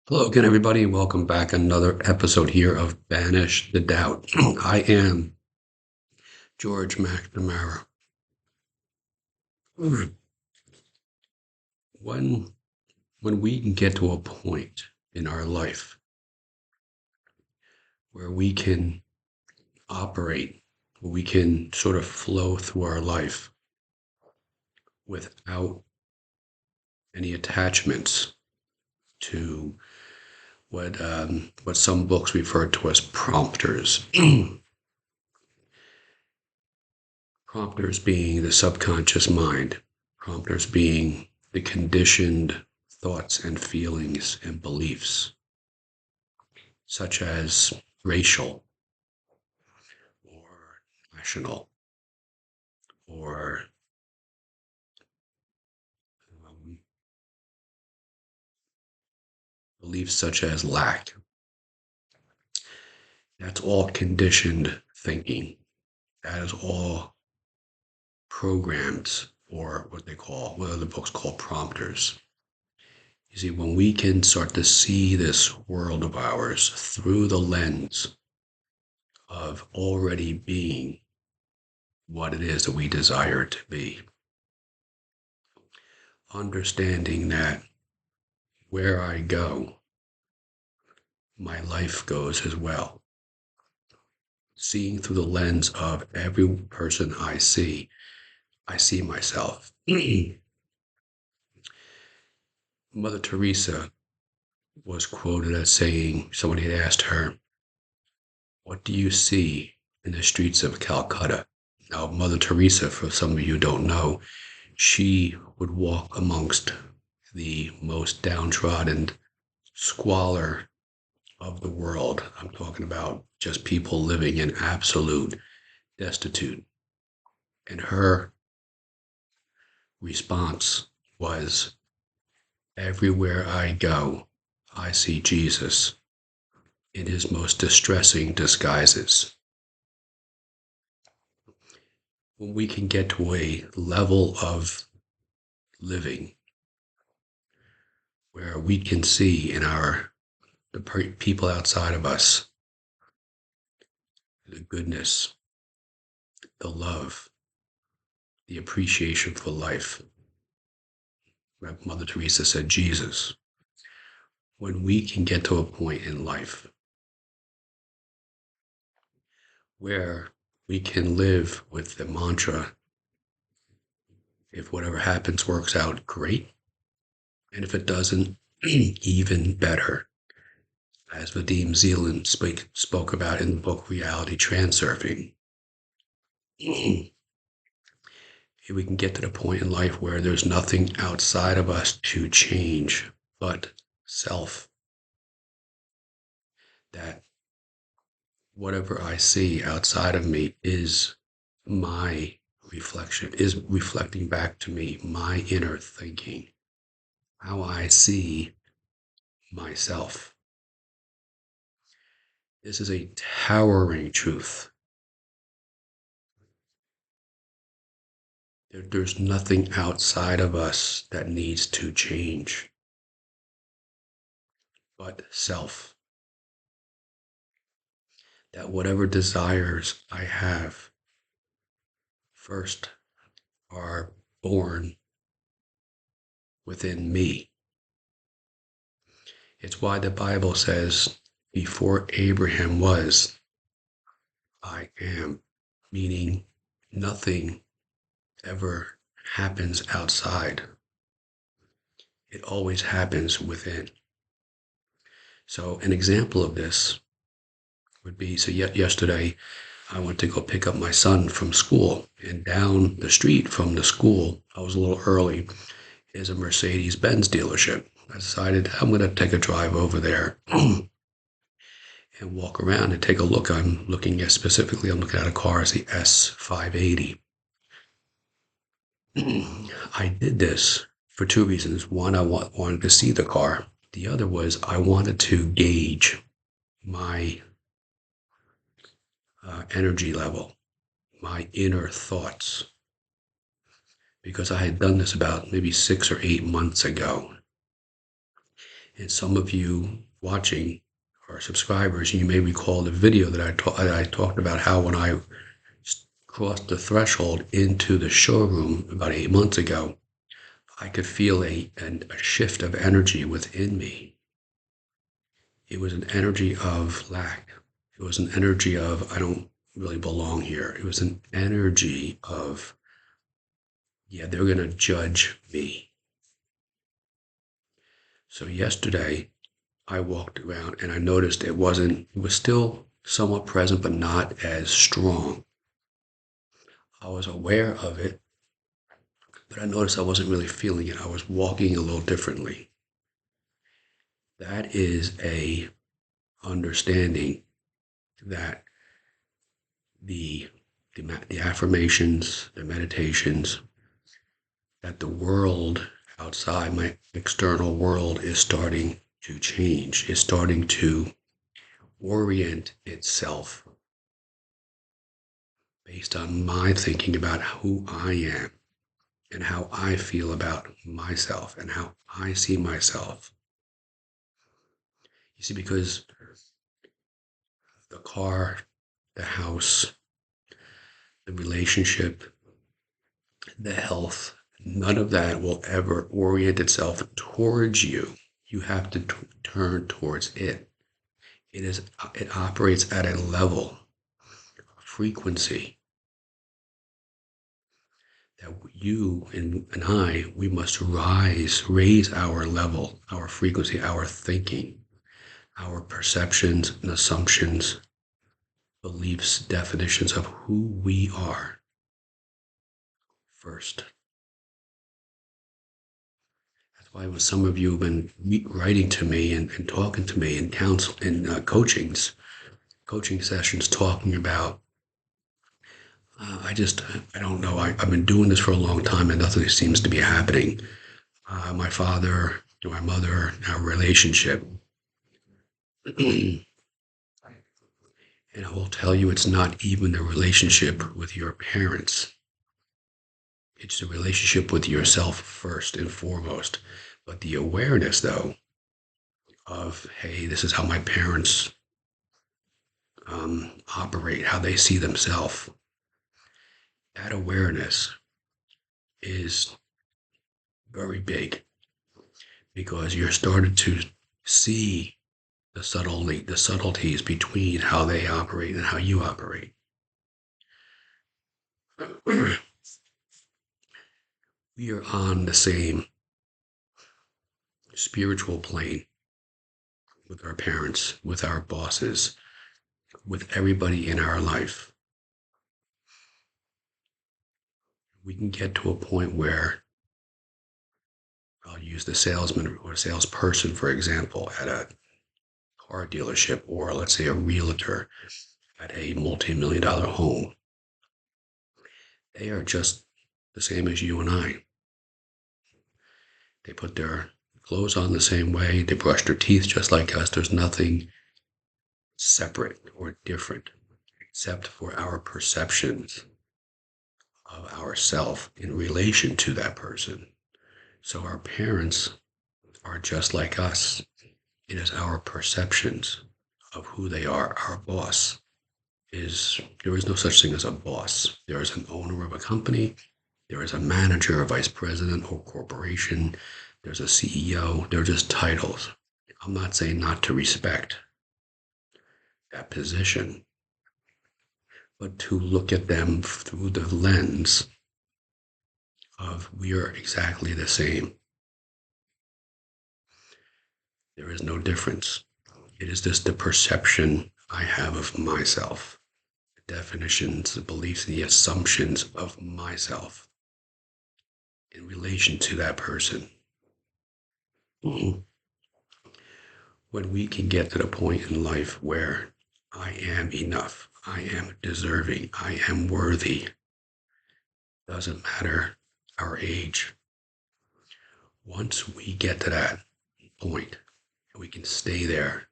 Hello again, everybody. Welcome back. Another episode here of Banish the Doubt. I am George McNamara. When when we can get to a point in our life where we can operate, where we can sort of flow through our life without any attachments to what some books refer to as prompters. Prompters being the subconscious mind, prompters being the conditioned thoughts and feelings and beliefs, such as racial or national or um, beliefs such as lack. That's all conditioned thinking. That is all programmed, or what other books call prompters. You see, when we can start to see this world of ours through the lens of already being what it is that we desire to be, understanding that where I go, my life goes as well. Seeing through the lens of every person I see myself. Mother Teresa was quoted as saying, somebody had asked her, "What do you see in the streets of Calcutta?" Now, Mother Teresa, for some of you who don't know, she would walk amongst the most downtrodden squalor of the world. I'm talking about just people living in absolute destitute. And her response was, "Everywhere I go, I see Jesus in his most distressing disguises." When we can get to a level of living where we can see in the people outside of us the goodness, the love, the appreciation for life. Mother Teresa said, Jesus. When we can get to a point in life where we can live with the mantra, if whatever happens works out, great. And if it doesn't, even better. As Vadim Zeland spoke about in the book Reality Transurfing. If we can get to the point in life where there's nothing outside of us to change but self, that whatever I see outside of me is my reflection, is reflecting back to me my inner thinking, how I see myself. This is a towering truth. There's nothing outside of us that needs to change but self. That whatever desires I have first are born within me. It's why the Bible says, before Abraham was, I am, meaning nothing ever happens outside. It always happens within. So an example of this would be, so yet yesterday I went to go pick up my son from school, and down the street from the school, I was a little early, is a Mercedes-Benz dealership. I decided I'm going to take a drive over there and walk around and take a look. I'm looking at a car as the S580. I did this for two reasons. One, I wanted to see the car. The other was I wanted to gauge my energy level, my inner thoughts, because I had done this about maybe 6 or 8 months ago. And some of you watching are subscribers. You may recall the video that I talked about how when I crossed the threshold into the showroom about 8 months ago, I could feel a shift of energy within me. It was an energy of lack. It was an energy of, I don't really belong here. It was an energy of, yeah, they're going to judge me. So yesterday, I walked around and I noticed it was still somewhat present, but not as strong. I was aware of it, but I noticed I wasn't really feeling it. I was walking a little differently. That is a understanding that the the affirmations, the meditations, that the world outside, my external world, is starting to change, is starting to orient itself based on my thinking about who I am and how I feel about myself and how I see myself. You see, because the car, the house, the relationship, the health, none of that will ever orient itself towards you. You have to turn towards it. It operates at a level, a frequency that you and I, we must raise our level, our frequency, our thinking, our perceptions and assumptions, beliefs, definitions of who we are first. That's why when some of you have been writing to me and talking to me in coaching sessions, talking about, I don't know, I've been doing this for a long time and nothing seems to be happening. My father, my mother, our relationship. And I will tell you, it's not even the relationship with your parents. It's the relationship with yourself first and foremost. But the awareness, though, of, hey, this is how my parents operate, how they see themselves, that awareness is very big because you're starting to see the subtleties between how they operate and how you operate. We are on the same spiritual plane with our parents, with our bosses, with everybody in our life. We can get to a point where I'll use the salesman or salesperson, for example, at a car dealership, or let's say a realtor at a multi-million-dollar home. They are just the same as you and I. They put their clothes on the same way. They brush their teeth just like us. There's nothing separate or different except for our perceptions of ourself in relation to that person. So our parents are just like us. It is our perceptions of who they are. Our boss there is no such thing as a boss. There is an owner of a company. There is a manager, a vice president or corporation. There's a CEO. They're just titles. I'm not saying not to respect that position, but to look at them through the lens of we are exactly the same. There is no difference. It is just the perception I have of myself, the definitions, the beliefs, the assumptions of myself in relation to that person. When we can get to the point in life where I am enough, I am deserving, I am worthy, doesn't matter our age. Once we get to that point, we can stay there.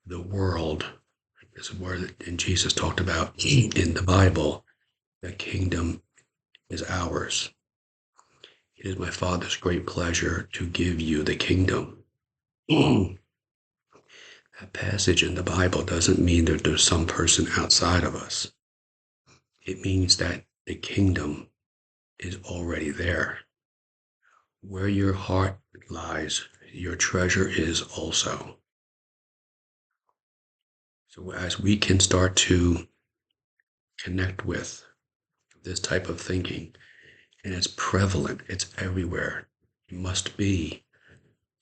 The world is where, and Jesus talked about in the Bible, the kingdom is ours. It is my Father's great pleasure to give you the kingdom. That passage in the Bible doesn't mean that there's some person outside of us. It means that the kingdom is already there. Where your heart lies, your treasure is also. So as we can start to connect with this type of thinking, and it's prevalent, it's everywhere, it must be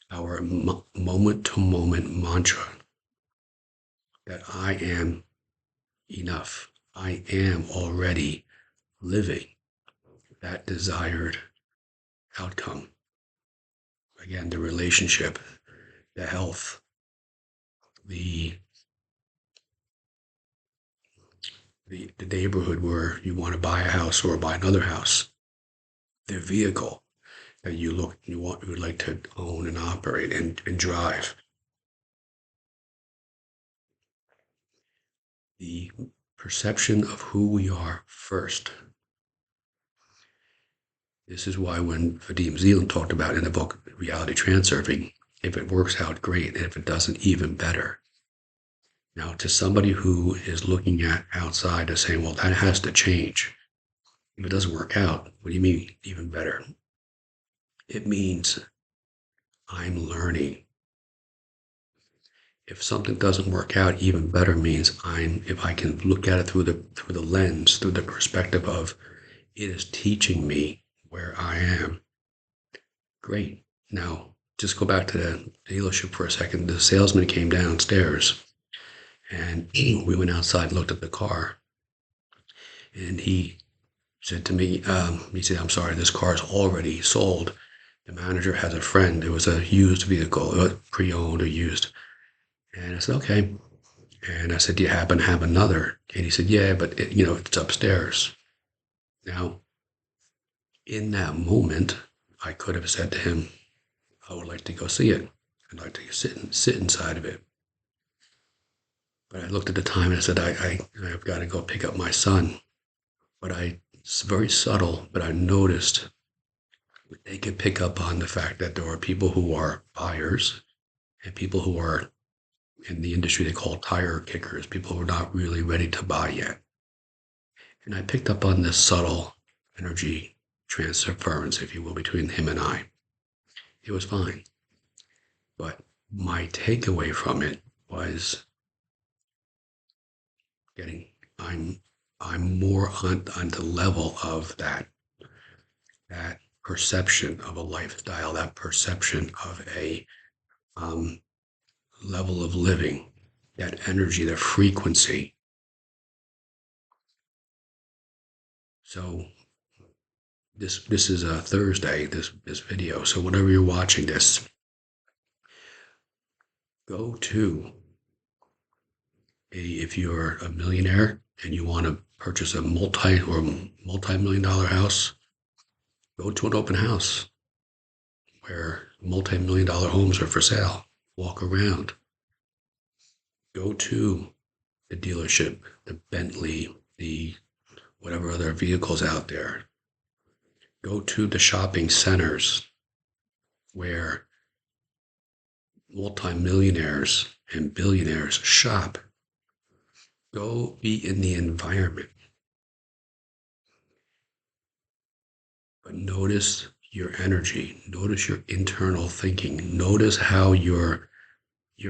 our moment to moment mantra that I am enough. I am already living that desired outcome. Again, the relationship, the health, the the neighborhood where you want to buy a house or buy another house, the vehicle that you would like to own and operate and drive, the perception of who we are first. This is why when Vadim Zeland talked about in the book Reality Transurfing, if it works out, great, and if it doesn't, even better. Now, to somebody who is looking at outside and saying, well, that has to change. If it doesn't work out, what do you mean even better? It means I'm learning. If something doesn't work out, even better means if I can look at it through the lens, through the perspective of it is teaching me where I am. Great. Now, just go back to the dealership for a second. The salesman came downstairs and we went outside and looked at the car. And he said to me, he said, I'm sorry, this car is already sold. The manager has a friend. It was a used vehicle, pre-owned or used. And I said, okay. And I said, do you happen to have another? And he said, yeah, but it's upstairs. Now, in that moment, I could have said to him, I would like to go see it. I'd like to sit inside of it. But I looked at the time and I said, I've got to go pick up my son. But it's very subtle, but I noticed they could pick up on the fact that there are people who are buyers and people who are in the industry they call tire kickers, people who are not really ready to buy yet. And I picked up on this subtle energy transference, if you will, between him and I. It was fine. But my takeaway from it was I'm more on the level of that perception of a lifestyle, that perception of a level of living, that energy, the frequency. So this is a Thursday, this video. So whenever you're watching this, go to if you're a millionaire and you want to purchase a multi-million dollar house, go to an open house where multi-million dollar homes are for sale. Walk around. Go to the dealership, the Bentley, the whatever other vehicles out there. Go to the shopping centers where multimillionaires and billionaires shop. Go be in the environment. But notice your energy. Notice your internal thinking. Notice how you're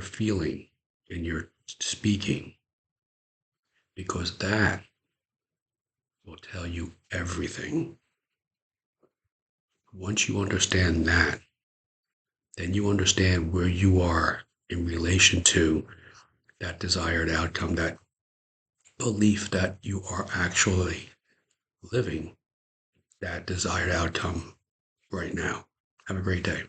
feeling and you're speaking. Because that will tell you everything. Once you understand that, then you understand where you are in relation to that desired outcome, that belief that you are actually living that desired outcome right now. Have a great day.